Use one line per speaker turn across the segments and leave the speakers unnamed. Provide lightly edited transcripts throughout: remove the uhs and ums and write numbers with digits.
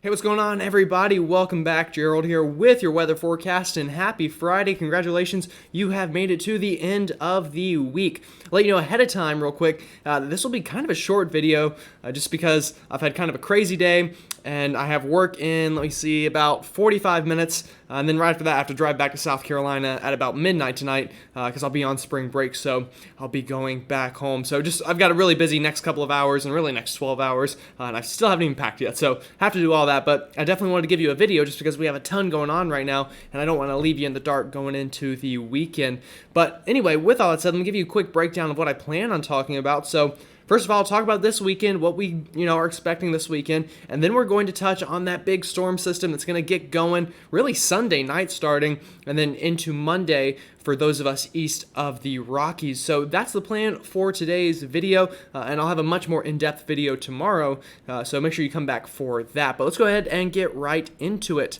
Hey, what's going on, everybody? Welcome back. Gerald here with your weather forecast, and happy Friday. Congratulations, you have made it to the end of the week. I'll let you know ahead of time real quick, this will be kind of a short video just because I've had kind of a crazy day and I have work in, let me see, about 45 minutes. And then right after that, I have to drive back to South Carolina at about midnight tonight because I'll be on spring break, so I'll be going back home. So I've got a really busy next couple of hours and really next 12 hours, and I still haven't even packed yet, so have to do all that. But I definitely wanted to give you a video just because we have a ton going on right now, and I don't want to leave you in the dark going into the weekend. But anyway, with all that said, let me give you a quick breakdown of what I plan on talking about. So first of all, I'll talk about this weekend, what we are expecting this weekend, and then we're going to touch on that big storm system that's going to get going really Sunday night starting, and then into Monday for those of us east of the Rockies. So that's the plan for today's video, and I'll have a much more in-depth video tomorrow, so make sure you come back for that. But let's go ahead and get right into it.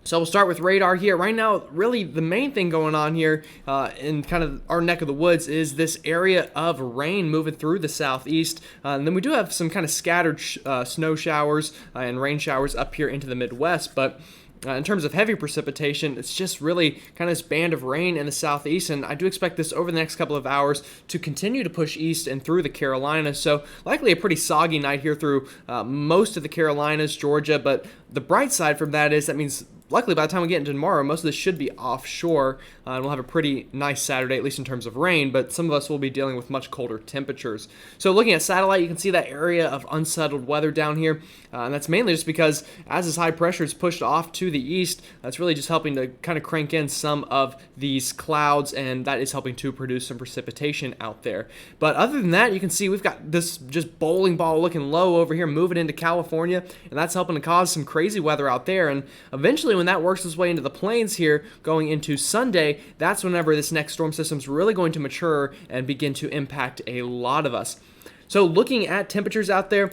So we'll start with radar here. Right now, really the main thing going on here in kind of our neck of the woods is this area of rain moving through the southeast. And then we do have some kind of scattered snow showers and rain showers up here into the Midwest. But in terms of heavy precipitation, it's just really kind of this band of rain in the southeast, and I do expect this over the next couple of hours to continue to push east and through the Carolinas. So likely a pretty soggy night here through most of the Carolinas, Georgia, but the bright side from that is that means luckily, by the time we get into tomorrow, most of this should be offshore, and we'll have a pretty nice Saturday, at least in terms of rain, but some of us will be dealing with much colder temperatures. So looking at satellite, you can see that area of unsettled weather down here, and that's mainly just because as this high pressure is pushed off to the east, that's really just helping to kind of crank in some of these clouds, and that is helping to produce some precipitation out there. But other than that, you can see we've got this just bowling ball looking low over here moving into California, and that's helping to cause some crazy weather out there, and eventually when that works its way into the plains here going into Sunday, that's whenever this next storm system is really going to mature and begin to impact a lot of us. So looking at temperatures out there,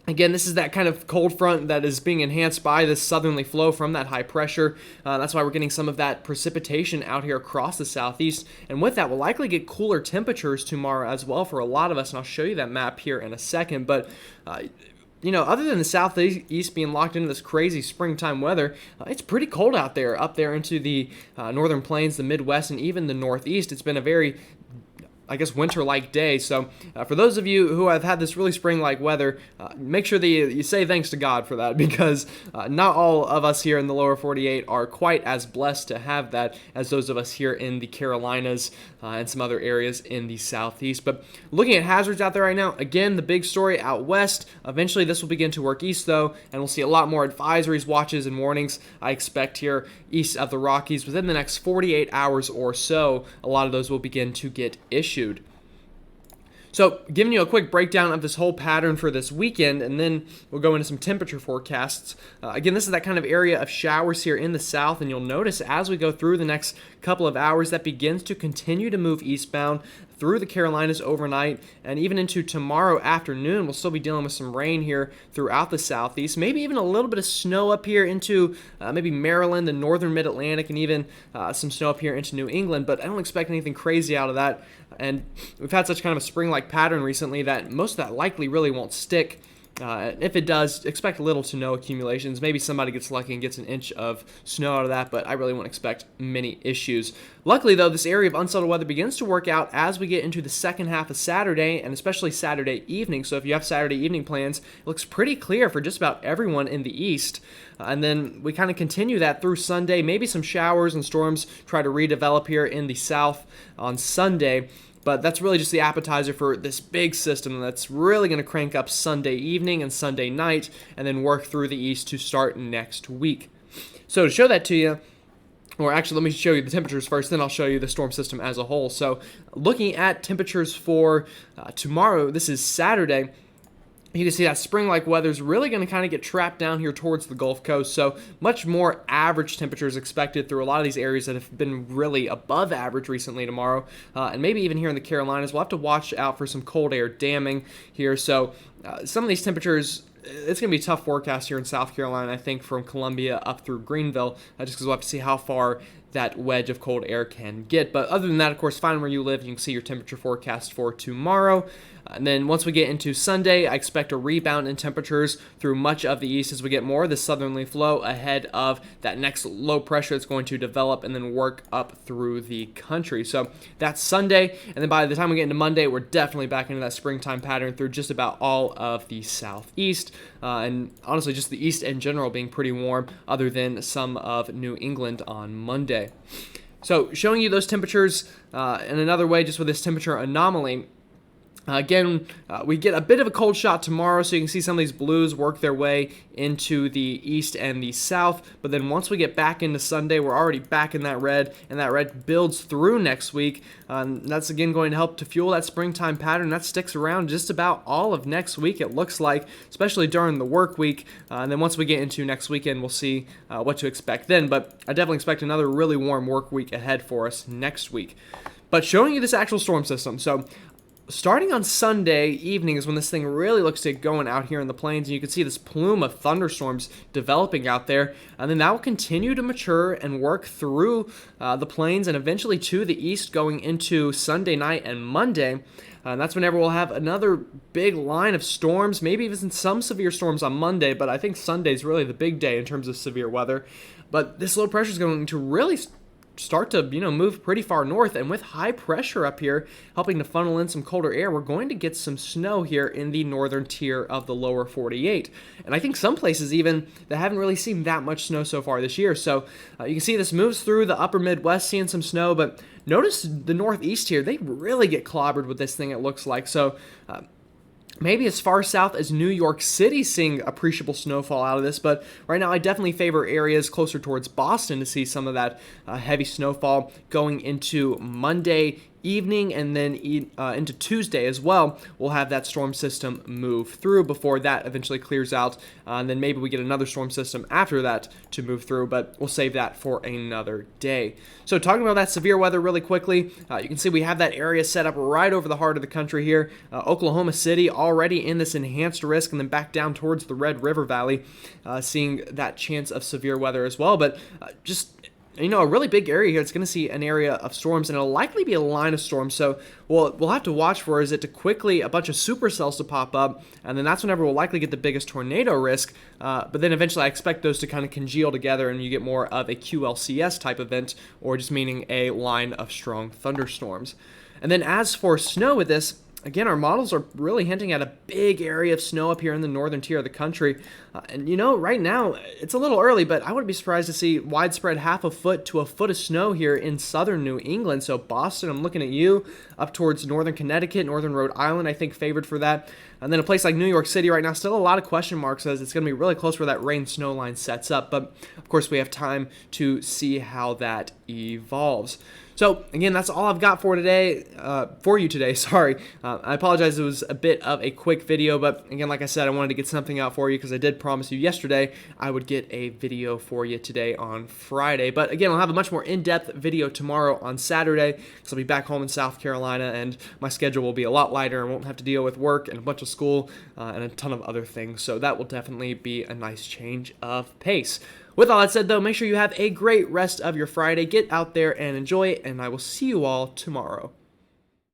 again, this is that kind of cold front that is being enhanced by this southerly flow from that high pressure. That's why we're getting some of that precipitation out here across the southeast. And with that, we'll likely get cooler temperatures tomorrow as well for a lot of us. And I'll show you that map here in a second. But other than the southeast being locked into this crazy springtime weather, it's pretty cold out there, up there into the northern plains, the Midwest, and even the Northeast. It's been a very winter-like day. So for those of you who have had this really spring-like weather, make sure that you say thanks to God for that, because not all of us here in the lower 48 are quite as blessed to have that as those of us here in the Carolinas and some other areas in the southeast. But looking at hazards out there right now, again, the big story out west, eventually this will begin to work east though, and we'll see a lot more advisories, watches, and warnings I expect here east of the Rockies within the next 48 hours or so. A lot of those will begin to get issued. So giving you a quick breakdown of this whole pattern for this weekend, and then we'll go into some temperature forecasts. Again, this is that kind of area of showers here in the south, and you'll notice as we go through the next couple of hours that begins to continue to move eastbound through the Carolinas overnight, and even into tomorrow afternoon, we'll still be dealing with some rain here throughout the southeast, maybe even a little bit of snow up here into maybe Maryland, the northern mid-Atlantic, and even some snow up here into New England, but I don't expect anything crazy out of that. And we've had such kind of a spring-like pattern recently that most of that likely really won't stick. If it does, expect little to no accumulations. Maybe somebody gets lucky and gets an inch of snow out of that, but I really won't expect many issues. Luckily, though, this area of unsettled weather begins to work out as we get into the second half of Saturday, and especially Saturday evening. So if you have Saturday evening plans, it looks pretty clear for just about everyone in the east. And then we kind of continue that through Sunday. Maybe some showers and storms try to redevelop here in the south on Sunday. But that's really just the appetizer for this big system that's really going to crank up Sunday evening and Sunday night, and then work through the east to start next week. So to show that to you, or actually let me show you the temperatures first, then I'll show you the storm system as a whole. So looking at temperatures for tomorrow, this is Saturday, you can see that spring-like weather is really going to kind of get trapped down here towards the Gulf Coast, so much more average temperatures expected through a lot of these areas that have been really above average recently tomorrow, and maybe even here in the Carolinas. We'll have to watch out for some cold air damming here, so some of these temperatures, it's going to be a tough forecast here in South Carolina, I think, from Columbia up through Greenville, just because we'll have to see how far that wedge of cold air can get. But other than that, of course, find where you live. You can see your temperature forecast for tomorrow. And then once we get into Sunday, I expect a rebound in temperatures through much of the east as we get more of the southerly flow ahead of that next low pressure that's going to develop and then work up through the country. So that's Sunday. And then by the time we get into Monday, we're definitely back into that springtime pattern through just about all of the southeast. And honestly, just the east in general being pretty warm, other than some of New England on Monday. So showing you those temperatures in another way, just with this temperature anomaly. Again, we get a bit of a cold shot tomorrow, so you can see some of these blues work their way into the east and the south. But then once we get back into Sunday, we're already back in that red, and that red builds through next week. That's again going to help to fuel that springtime pattern. That sticks around just about all of next week, it looks like, especially during the work week. And then once we get into next weekend, we'll see what to expect then. But I definitely expect another really warm work week ahead for us next week. But showing you this actual storm system. So starting on Sunday evening is when this thing really looks to get going out here in the plains, and you can see this plume of thunderstorms developing out there, and then that will continue to mature and work through the plains and eventually to the east going into Sunday night and Monday. And that's whenever we'll have another big line of storms, maybe even some severe storms on Monday, but I think Sunday's really the big day in terms of severe weather. But this low pressure is going to really start to move pretty far north, and with high pressure up here helping to funnel in some colder air, we're going to get some snow here in the northern tier of the lower 48, and I think some places even that haven't really seen that much snow so far this year. So you can see this moves through the upper Midwest, seeing some snow, but notice the Northeast here, they really get clobbered with this thing, it looks like. So maybe as far south as New York City seeing appreciable snowfall out of this, but right now I definitely favor areas closer towards Boston to see some of that heavy snowfall going into Monday evening, and then into Tuesday as well. We'll have that storm system move through before that eventually clears out, and then maybe we get another storm system after that to move through, but we'll save that for another day. So talking about that severe weather really quickly, you can see we have that area set up right over the heart of the country here. Oklahoma City already in this enhanced risk, and then back down towards the Red River Valley, seeing that chance of severe weather as well. But just a really big area here. It's going to see an area of storms, and it'll likely be a line of storms. So we'll have to watch for is it to quickly a bunch of supercells to pop up, and then that's whenever we'll likely get the biggest tornado risk. But then eventually I expect those to kind of congeal together, and you get more of a QLCS type event, or just meaning a line of strong thunderstorms. And then as for snow with this, again, our models are really hinting at a big area of snow up here in the northern tier of the country. And right now, it's a little early, but I wouldn't be surprised to see widespread half a foot to a foot of snow here in southern New England. So Boston, I'm looking at you, up towards northern Connecticut, northern Rhode Island, I think favored for that. And then a place like New York City right now, still a lot of question marks as it's going to be really close where that rain-snow line sets up. But, of course, we have time to see how that evolves. So, again, that's all I've got for today, for you today, sorry. I apologize, it was a bit of a quick video, but again, like I said, I wanted to get something out for you because I did promise you yesterday I would get a video for you today on Friday. But again, I'll have a much more in-depth video tomorrow on Saturday because I'll be back home in South Carolina, and my schedule will be a lot lighter. I won't have to deal with work and a bunch of school and a ton of other things, so that will definitely be a nice change of pace. With all that said, though, make sure you have a great rest of your Friday. Get out there and enjoy it, and I will see you all tomorrow.